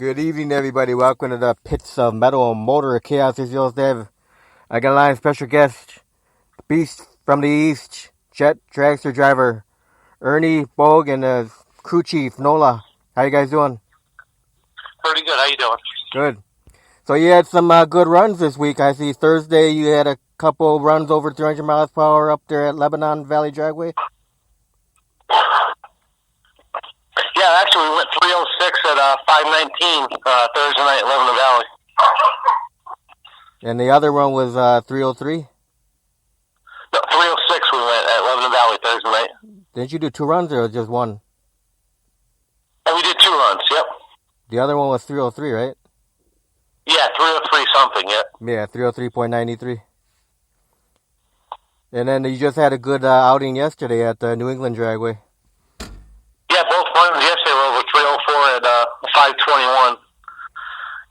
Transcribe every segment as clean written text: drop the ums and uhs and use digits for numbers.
Good evening, everybody. Welcome to the Pits of Metal and Motor Chaos is yours, Dev. I got a line special guest, Beast from the East, Jet Dragster driver, Ernie Bogue, and the crew chief, Nola. How you guys doing? Pretty good. How you doing? Good. So you had some good runs this week. I see Thursday you had a couple runs over 300 miles per hour up there at Lebanon Valley Dragway. Yeah, actually we went 306 at 519 Thursday night at Lebanon Valley. And the other one was 303? No, 306 we went at Lebanon Valley Thursday night. Didn't you do two runs or just one? And we did two runs, yep. The other one was 303, right? Yeah, 303 something, yep. Yeah, 303.93. And then you just had a good outing yesterday at the New England Dragway. Yeah, both runs yesterday were over 304 at 521.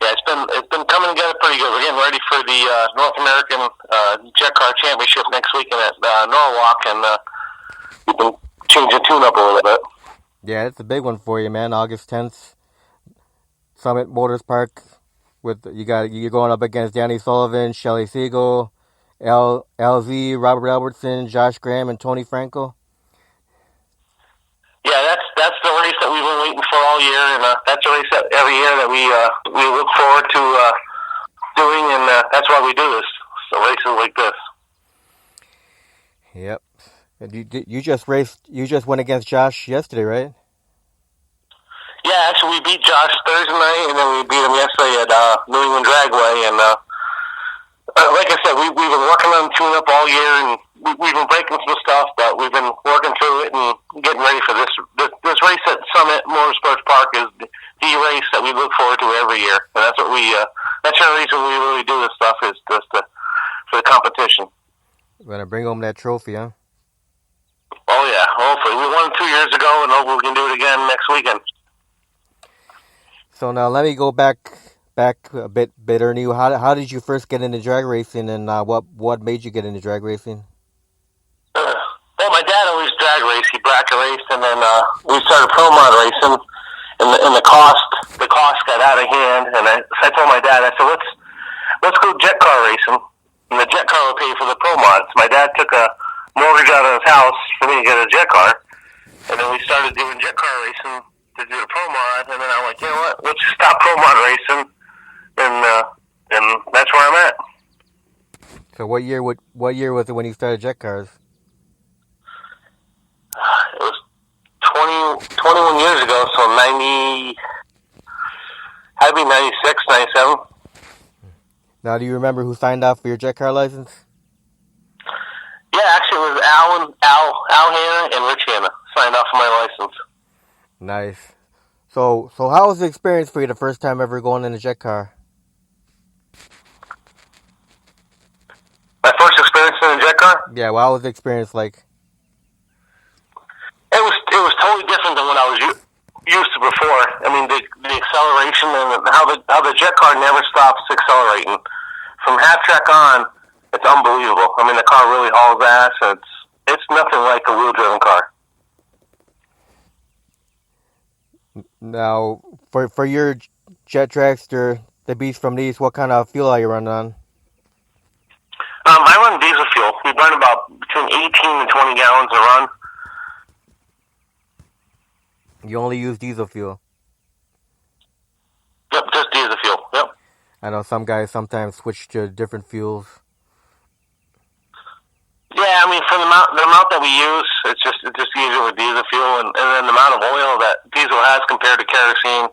Yeah, it's been coming together pretty good. We're getting ready for the North American Jet Car Championship next weekend at Norwalk, and we've been changing the tune up a little bit. Yeah, it's a big one for you, man. August 10th, Summit Motors Park. You're going up against Danny Sullivan, Shelley Siegel, LZ, Robert Albertson, Josh Graham, and Tony Franco. Yeah, that's the race that we've been waiting for all year, and that's a race that every year that we look forward to doing, and that's why we do this. So races like this. Yep. You just went against Josh yesterday, right? Yeah, actually we beat Josh Thursday night, and then we beat him yesterday at New England Dragway, and like I said, we've been working on the tune-up all year, and we've been breaking some stuff, but we've been working through it and getting ready for this race at Summit Motorsports Park is the race that we look forward to every year, and that's what that's the reason we really do this stuff is just for the competition. We're gonna bring home that trophy, huh? Oh yeah, hopefully. We won 2 years ago, and hopefully we can do it again next weekend. So now let me go back a bit, Ernie. How did you first get into drag racing, and what made you get into drag racing? Well, my dad always drag raced. He bracket raced, and then we started pro mod racing, and the cost got out of hand. And I told my dad, I said, let's go jet car racing, and the jet car will pay for the pro mods. My dad took a mortgage out of his house for me to get a jet car, and then we started doing jet car racing to do the pro mod. And then I'm like, you know what? Let's just stop pro mod racing, and that's where I'm at. So what year was it when you started jet cars? It was 21 years ago, so 90, had to be 96, 97. Now, do you remember who signed off for your jet car license? Yeah, actually it was Al Hanna and Rich Hanna signed off for my license. Nice. So how was the experience for you the first time ever going in a jet car? My first experience in a jet car? Yeah, well, how was the experience like? It was totally different than what I was used to before. I mean, the acceleration and how the jet car never stops accelerating. From half track on, it's unbelievable. I mean, the car really hauls ass, and it's nothing like a wheel-driven car. Now, for your jet dragster, the Beast from the East, what kind of fuel are you running on? I run diesel fuel. We burn about between 18 and 20 gallons a run. You only use diesel fuel? Yep, just diesel fuel, yep. I know some guys sometimes switch to different fuels. Yeah, I mean, for the amount that we use, it's just easier with diesel fuel, and then the amount of oil that diesel has compared to kerosene,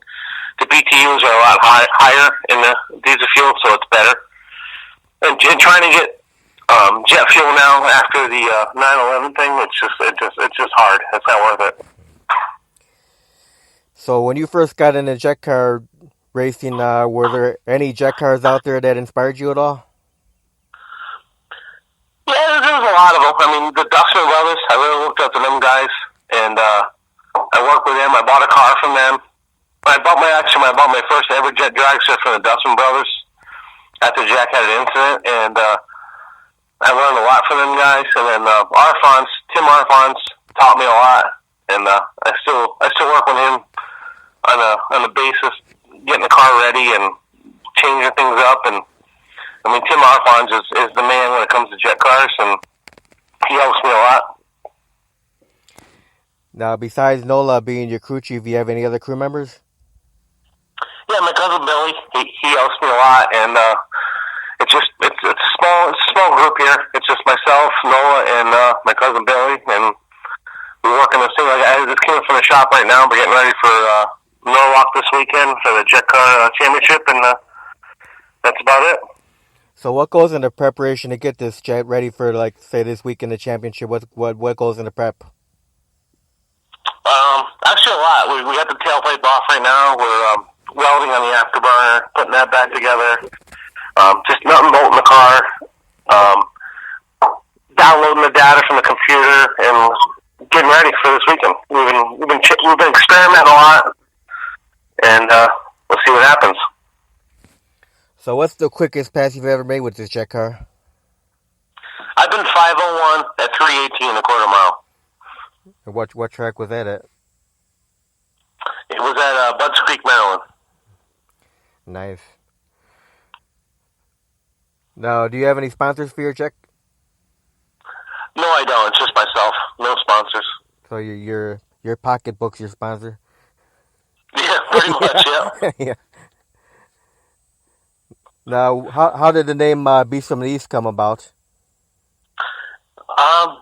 the BTUs are a lot higher in the diesel fuel, so it's better. And trying to get jet fuel now after the 9/11 thing, it's just hard. It's not worth it. So when you first got into jet car racing, were there any jet cars out there that inspired you at all? Yeah, there's a lot of them. I mean, the Dragster brothers, I really looked up to them guys, and I worked with them. I bought a car from them. I bought my first ever jet dragster from the Dragster brothers after Jack had an incident, and I learned a lot from them guys. And then Tim Arfons taught me a lot, and I still work with him on a basis, getting the car ready and changing things up. And I mean, Tim Arfons is the man when it comes to jet cars, and he helps me a lot. Now, besides Nola being your crew chief, do you have any other crew members? Yeah, my cousin Billy, he helps me a lot, and it's a small group here. It's just myself, Nola, and my cousin Billy, and we're working this thing. Like, I just came from the shop right now. We're getting ready for Norwalk this weekend for the Jet Car Championship, and that's about it. So what goes into preparation to get this jet ready for, like, say, this weekend, the championship? What goes into prep? Actually, a lot. We got the tailpipe off right now. We're welding on the afterburner, putting that back together. Just nut and bolting the car, downloading the data from the computer, and getting ready for this weekend. We've been experimenting a lot, and we'll see what happens. So what's the quickest pass you've ever made with this jet car? I've been 501 at 318 a quarter mile. And what track was that at? It was at Budds Creek, Maryland. Nice. Now, do you have any sponsors for your jet? No, I don't. It's just myself. No sponsors. So your pocketbook's your sponsor? Yeah, pretty much, yeah. Yeah. Now, how did the name Beast from the East come about?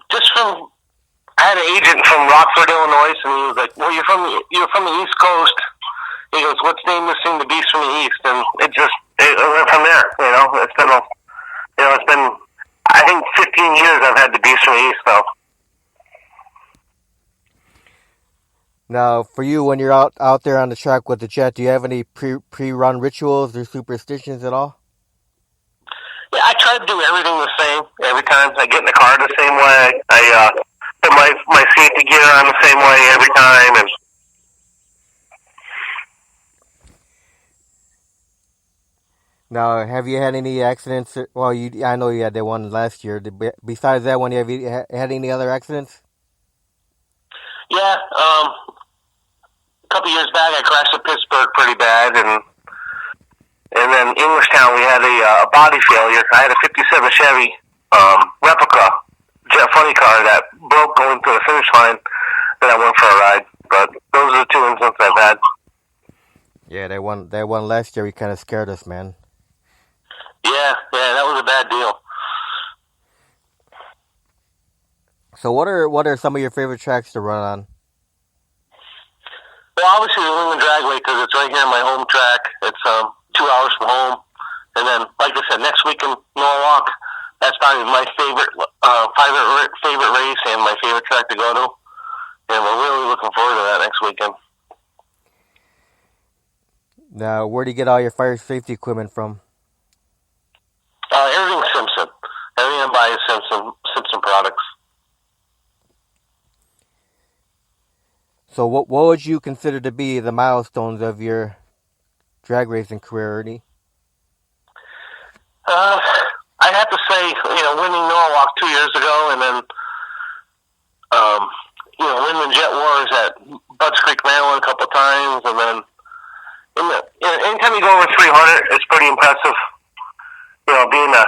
Just from, I had an agent from Rockford, Illinois, and he was like, "Well, you're from the East Coast." He goes, "Let's name this thing the Beast from the East," and it went from there. It's been, I think, 15 years I've had the Beast from the East now. Now, for you, when you're out there on the track with the jet, do you have any pre-run rituals or superstitions at all? Yeah, I try to do everything the same every time. I get in the car the same way. I put my safety gear on the same way every time. And now, have you had any accidents? Well, I know you had that one last year. Besides that one, have you had any other accidents? Yeah, a couple years back, I crashed at Pittsburgh pretty bad, and then Englishtown, we had a body failure. I had a '57 Chevy replica jet funny car that broke going to the finish line. Then I went for a ride. But those are the two incidents I've had. Yeah, that one last year, he kind of scared us, man. Yeah, that was a bad deal. So what are some of your favorite tracks to run on? Well, obviously the New England Dragway, because it's right here on my home track. It's 2 hours from home. And then, like I said, next week in Norwalk, that's probably my favorite race and my favorite track to go to. And we're really looking forward to that next weekend. Now, where do you get all your fire safety equipment from? Everything's Simpson. Everything I buy is Simpson products. So what would you consider to be the milestones of your drag racing career, Ernie? I'd have to say, winning Norwalk 2 years ago, and then, winning the Jet Wars at Budds Creek, Maryland a couple times, and then anytime you go over 300, it's pretty impressive. Being a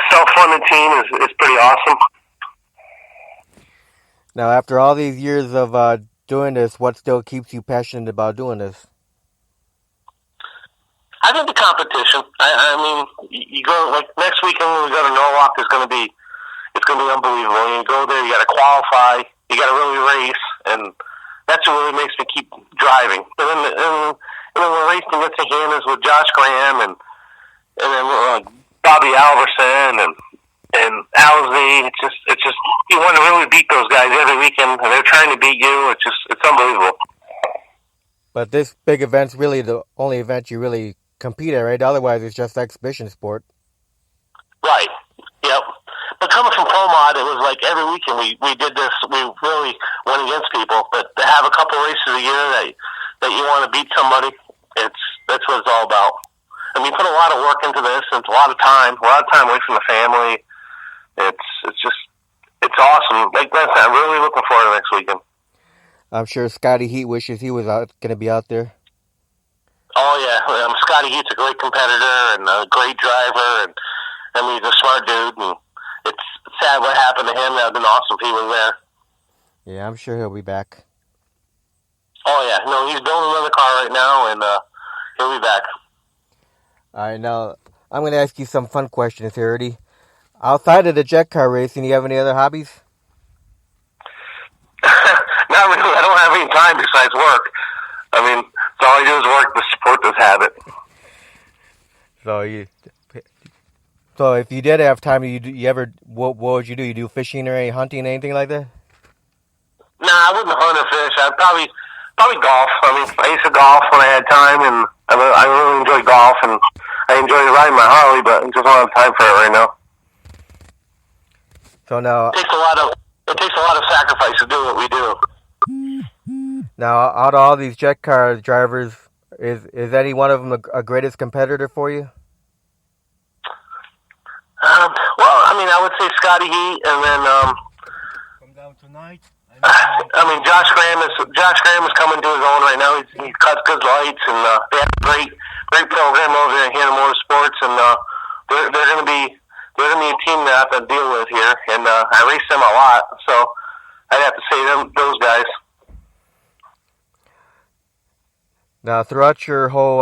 self-funded team is pretty awesome. Now, after all these years of doing this, what still keeps you passionate about doing this? I think the competition. I mean, you go like next weekend when we go to Norwalk it's going to be unbelievable. You go there, you got to qualify, you got to really race, and that's what really makes me keep driving. And then we're racing against the Hannahs with Josh Graham and then Bobby Alverson and Alzy. It's just you want to really beat those guys every weekend, and they're trying to beat you. It's unbelievable. But this big event's really the only event you really compete at, right? Otherwise, it's just exhibition sport. Right. Yep. But coming from Pro Mod, it was like every weekend we did this. We really went against people. But to have a couple races a year that you want to beat somebody, that's what it's all about. I mean, put a lot of work into this, and it's a lot of time away from the family. It's awesome. Like I said, I'm really looking forward to next weekend. I'm sure Scotty Heat wishes he was going to be out there. Oh yeah, Scotty Heat's a great competitor and a great driver, and I mean he's a smart dude. And it's sad what happened to him. That'd been awesome if he was there. Yeah, I'm sure he'll be back. Oh yeah, no, he's building another car right now, and he'll be back. All right, now I'm going to ask you some fun questions here, Ernie. Outside of the jet car racing, do you have any other hobbies? Not really. I don't have any time besides work. I mean, so all I do is work to support this habit. So if you did have time, what would you do? You do fishing or any hunting, anything like that? Nah, I wouldn't hunt or fish. I'd probably golf. I mean, I used to golf when I had time, and I really enjoy golf, and I enjoy riding my Harley, but I just don't have time for it right now. So now it takes a lot of sacrifice to do what we do. Now, out of all these jet car drivers, is any one of them a greatest competitor for you? Well, I mean, I would say Scotty Heat, and then come down tonight. I mean, Josh Graham is coming to his own right now. He cuts good lights, and they have a great program over there at Hannah Motorsports, and they're going to be a team that I have to deal with here, and I race them a lot, so I'd have to say those guys. Now, throughout your whole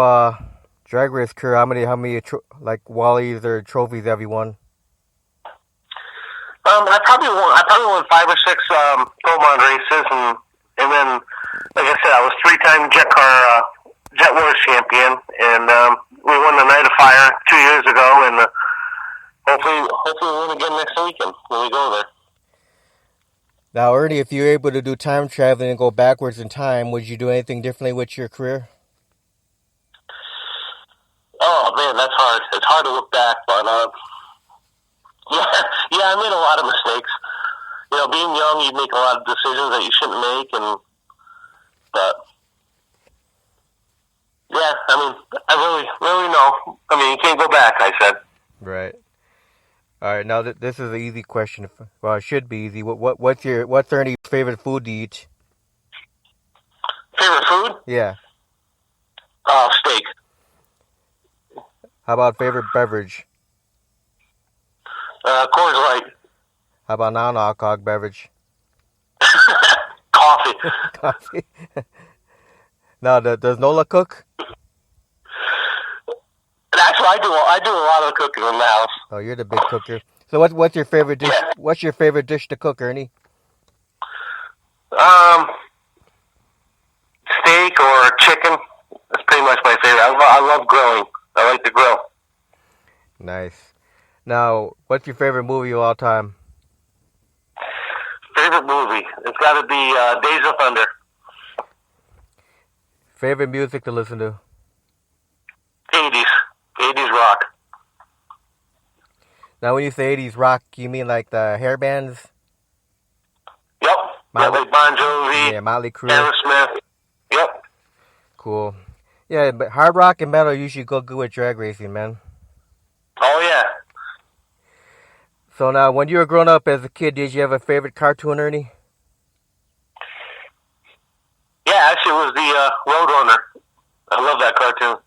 drag race career, how many like Wallies or trophies have you won? I probably won 5 or 6 Pro Mod races, and then, like I said, I was 3-time Jet Wars champion, and we won the Night of Fire 2 years ago, and hopefully we'll win again next weekend when we go there. Now, Ernie, if you're able to do time traveling and go backwards in time, would you do anything differently with your career? Oh man, that's hard. It's hard to look back, but yeah, I made a lot of mistakes. You know, being young, you make a lot of decisions that you shouldn't make, but yeah, I mean, I really know. I mean, you can't go back. I said. Right. All right. Now this is an easy question. Well, it should be easy. What's Ernie's favorite food to eat? Favorite food? Yeah. Steak. How about favorite beverage? Coors Light. How about non-alcoholic beverage? Coffee. Coffee. Now, does Nola cook? Actually, I do a lot of the cooking in the house. Oh, you're the big cooker. So what's your favorite dish? Yeah. What's your favorite dish to cook, Ernie? Steak or chicken. That's pretty much my favorite. I love grilling. I like to grill. Nice. Now, what's your favorite movie of all time? Favorite movie? It's got to be Days of Thunder. Favorite music to listen to? 80s rock. Now, when you say 80s rock, you mean like the hair bands? Yep. Like Bon Jovi. Yeah, Motley Crue. Aerosmith. Yep. Cool. Yeah, but hard rock and metal usually go good with drag racing, man. Oh, yeah. So now, when you were growing up as a kid, did you have a favorite cartoon, Ernie? Yeah, actually, it was the Roadrunner. I love that cartoon.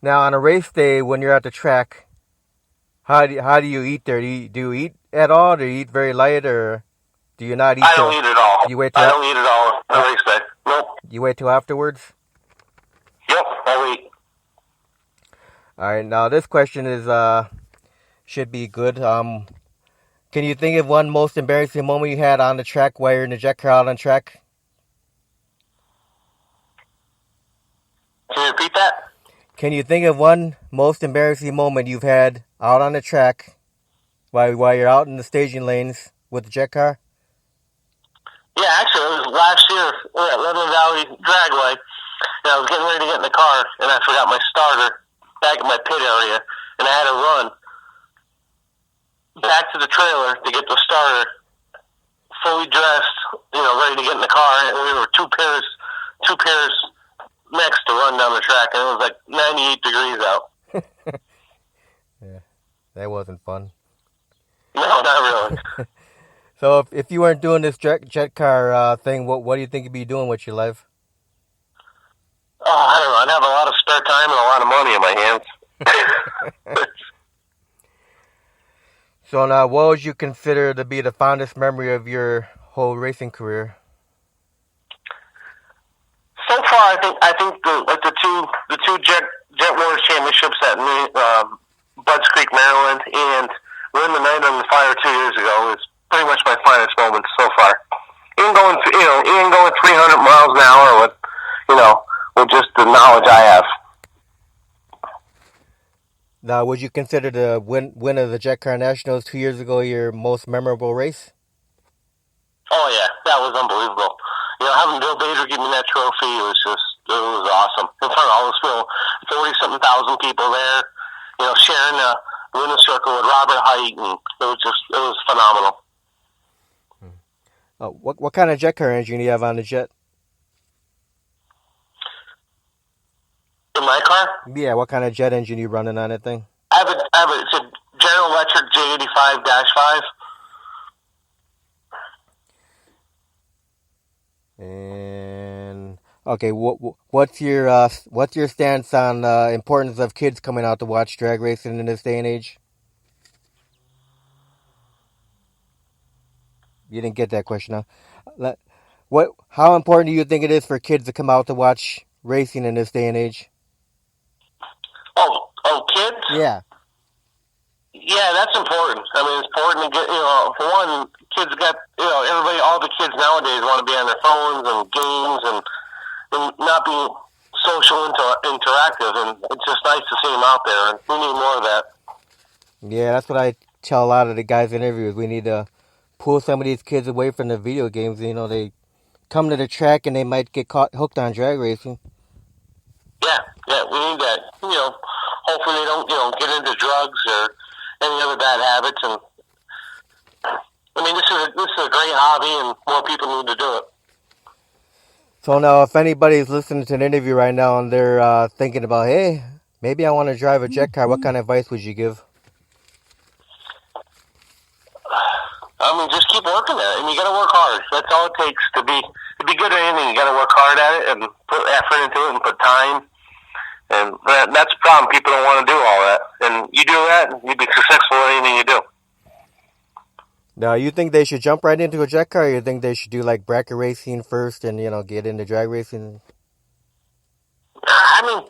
Now, on a race day, when you're at the track, how do you eat there? Do you eat at all? Do you eat very light, or do you not eat? I don't eat at all. You wait I don't eat at all on a race day. Nope. You wait till afterwards? Yep, I'll eat. All right, now this question is should be good. Can you think of one most embarrassing moment you had on the track while you're in the jet car out on track? Can you repeat that? Can you think of one most embarrassing moment you've had out on the track while you're out in the staging lanes with the jet car? Yeah, actually, it was last year at Lebanon Valley Dragway, and I was getting ready to get in the car, and I forgot my starter back in my pit area, and I had to run back to the trailer to get the starter, fully dressed, ready to get in the car, and we were two pairs next to run down the track, and it was like 98 degrees out. Yeah, that wasn't fun. No, not really. So if you weren't doing this jet car thing, what do you think you'd be doing with your life? I don't know. I'd have a lot of spare time and a lot of money in my hands. So now, what would you consider to be the fondest memory of your whole racing career? So far, I think the two Jet Wars championships at Budds Creek, Maryland, and winning the Night on the Fire 2 years ago is pretty much my finest moment so far. Even going 300 miles an hour with just the knowledge I have. Now, would you consider the win of the Jet Car Nationals 2 years ago your most memorable race? Oh yeah, that was unbelievable. Having Bill Bader give me that trophy, it was awesome. In front of all this 40-something thousand people there, sharing the winner's circle with Robert Height, and it was phenomenal. What kind of jet car engine do you have on the jet? In my car? Yeah, what kind of jet engine you running on that thing? It's a General Electric J85-5. And okay, what's your stance on the importance of kids coming out to watch drag racing in this day and age? You didn't get that question, huh? How important do you think it is for kids to come out to watch racing in this day and age? Oh, kids? Yeah. Yeah, that's important. I mean, it's important to get, for one, kids got, everybody, all the kids nowadays want to be on their phones and games and not be social interactive, and it's just nice to see them out there, and we need more of that. Yeah, that's what I tell a lot of the guys in interviews. We need to pull some of these kids away from the video games. They come to the track and they might get hooked on drag racing. Yeah, we need that. Hopefully they don't, get into drugs or any other bad habits. And I mean, this is a great hobby, and more people need to do it. So now, if anybody's listening to an interview right now and they're thinking about, hey, maybe I want to drive a jet car, what kind of advice would you give? I mean, just keep working at it, and you got to work hard. That's all it takes to be good at anything. You got to work hard at it and put effort into it and put time. And that's the problem. People don't want to do all that. And you do that, you'll be successful in anything you do. Now, you think they should jump right into a jet car, or you think they should do like bracket racing first and, get into drag racing? I mean,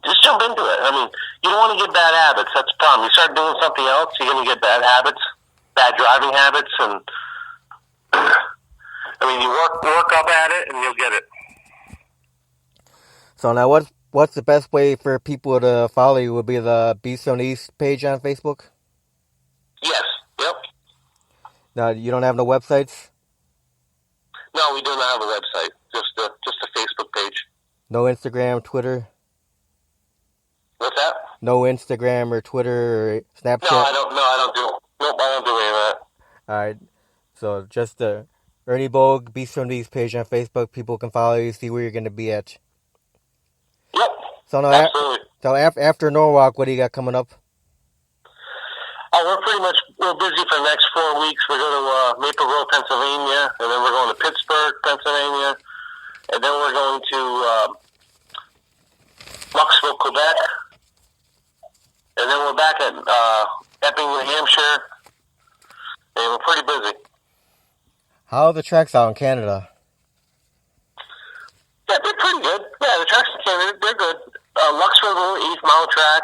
just jump into it. I mean, you don't want to get bad habits. That's the problem. You start doing something else, you're going to get bad habits, bad driving habits, and I mean, you work up at it, and you'll get it. So now, what's the best way for people to follow you? Would be the Beast on the East page on Facebook? Yes. Yep. Now, you don't have no websites? No, we do not have a website. Just a Facebook page. No Instagram, Twitter? What's that? No Instagram or Twitter or Snapchat? No, I don't do any of that. All right. So just the Ernie Bogue, Beast from the East page on Facebook. People can follow you, see where you're going to be at. Yep. So now, absolutely. After Norwalk, what do you got coming up? We're busy for the next 4 weeks. We're going to Maple Grove, Pennsylvania, and then we're going to Pittsburgh, Pennsylvania, and then we're going to Luxville, Quebec, and then we're back at Epping, New Hampshire, and we're pretty busy. How are the tracks out in Canada? Yeah, they're pretty good. Yeah, the tracks in Canada, they're good. Luxville's an 8-mile track.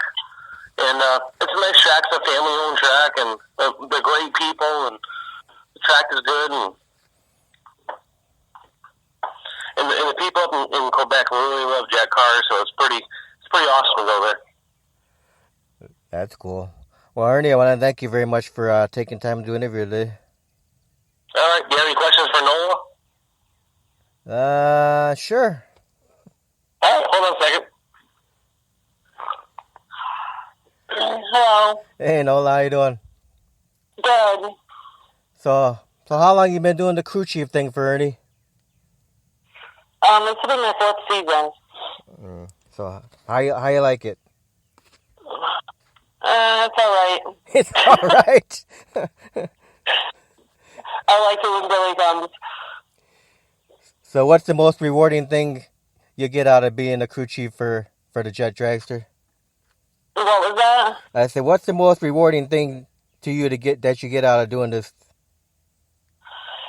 And it's a nice track. It's a family-owned track, and they're great people, and the track is good. And the people up in Quebec really love jet cars, so it's pretty awesome to go there. That's cool. Well, Ernie, I want to thank you very much for taking time to do an interview today. All right. Do you have any questions for Nola? Sure. All right. Hold on a second. Hello. Hey, Nola, how you doing? Good. So how long you been doing the crew chief thing for Ernie? It's been my 4th season. So how you like it? It's all right. It's all right. I like it when Billy comes. So what's the most rewarding thing you get out of being a crew chief for the Jet Dragster? What was that? I said, what's the most rewarding thing to you that you get out of doing this?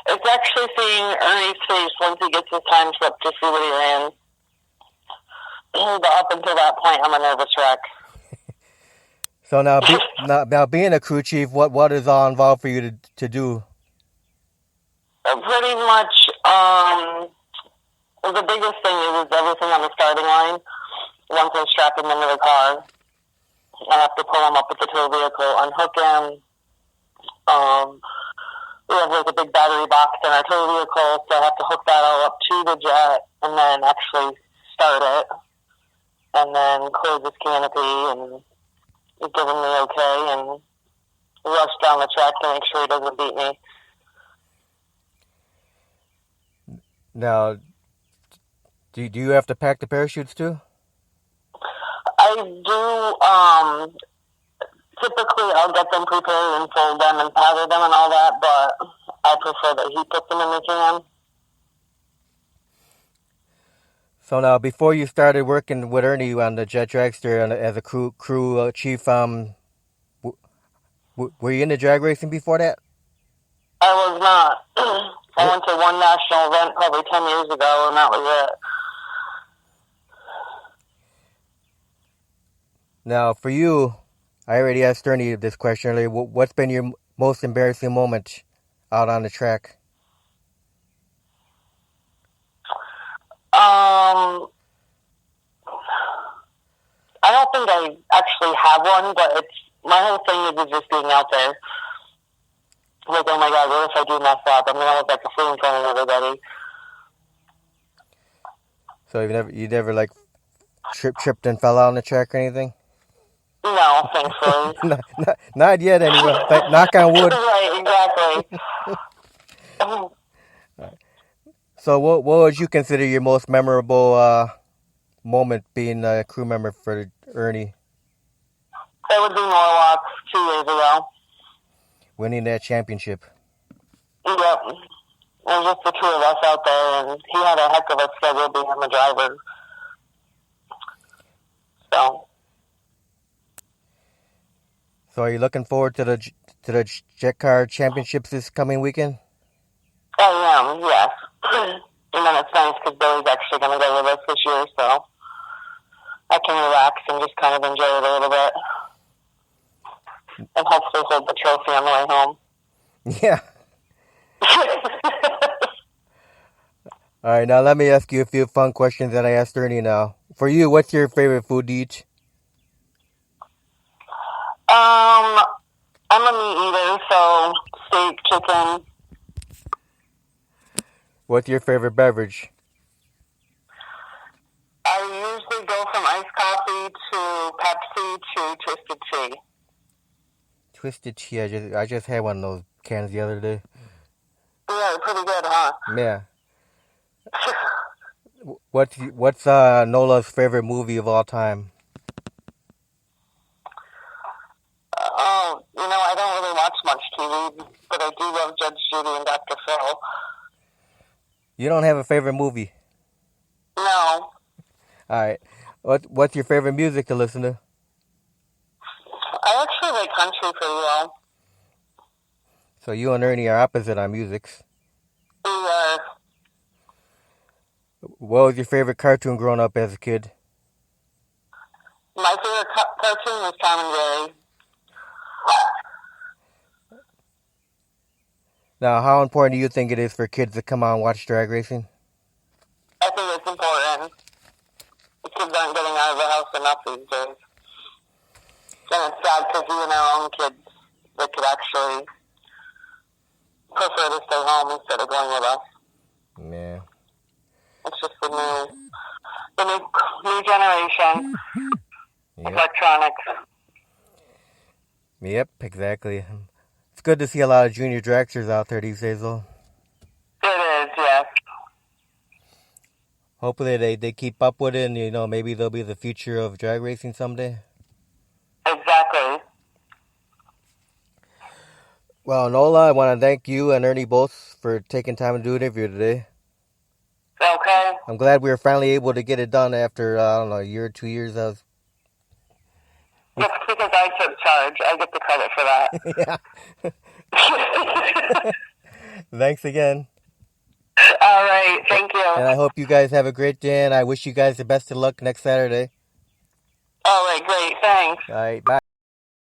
It's actually seeing Ernie's face once he gets his time slip to see what he ran. But up until that point, I'm a nervous wreck. So now being a crew chief, what is all involved for you to do? Pretty much, the biggest thing is everything on the starting line. Once I strap him into the car, I have to pull him up with the tow vehicle, unhook him. We have like a big battery box in our tow vehicle, so I have to hook that all up to the jet and then actually start it. And then close his canopy and give him the okay and rush down the track to make sure he doesn't beat me. Now, do you have to pack the parachutes too? I do, typically I'll get them prepared and fold them and powder them and all that, but I prefer that he puts them in the can. So now, before you started working with Ernie on the Jet Dragster as a crew chief, were you into drag racing before that? I was not. I went to one national event probably 10 years ago, and that was it. Now, for you, I already asked Ernie this question earlier. What's been your most embarrassing moment out on the track? I don't think I actually have one, but my whole thing is just being out there. Like, oh my God, what if I do mess up? I'm going to look like a fool in front of everybody. So you never like tripped and fell out on the track or anything? No, thankfully. not yet anyway. But knock on wood. Right, exactly. So what would you consider your most memorable moment being a crew member for Ernie? That would be Norwalk 2 years ago. Winning that championship. Yep. It was just the two of us out there, and he had a heck of a schedule being the driver. So are you looking forward to the Jet Car Championships this coming weekend? I am, yes. And then it's nice because Billy's actually going to go with us this year, so I can relax and just kind of enjoy it a little bit. And hopefully hold the trophy on the way home. Yeah. All right, now let me ask you a few fun questions that I asked Ernie now. For you, what's your favorite food to eat? I'm a meat eater, so steak, chicken. What's your favorite beverage? I usually go from iced coffee to Pepsi to Twisted Tea. Twisted Tea. I just had one of those cans the other day. Yeah, pretty good, huh? Yeah. What's Nola's favorite movie of all time? Oh, I don't really watch much TV, but I do love Judge Judy and Dr. Phil. You don't have a favorite movie? No. All right. What's your favorite music to listen to? I actually like country pretty well. So you and Ernie are opposite on musics. We are. What was your favorite cartoon growing up as a kid? My favorite cartoon was Tom and Jerry. Now, how important do you think it is for kids to come out and watch drag racing? I think it's important. The kids aren't getting out of the house enough these days. And it's sad because even our own kids, they could actually prefer to stay home instead of going with us. Yeah. It's just the new generation. Yep. Electronics. Yep, exactly. It's good to see a lot of junior dragsters out there these days, though. It is, yes. Hopefully they keep up with it and, maybe they'll be the future of drag racing someday. Exactly. Well, Nola, I want to thank you and Ernie both for taking time to do an interview today. Okay. I'm glad we were finally able to get it done after, I don't know, a year or 2 years of... Just because I took charge. I get the credit for that. Yeah. Thanks again. All right. Thank you. And I hope you guys have a great day, and I wish you guys the best of luck next Saturday. All right. Great. Thanks. All right. Bye.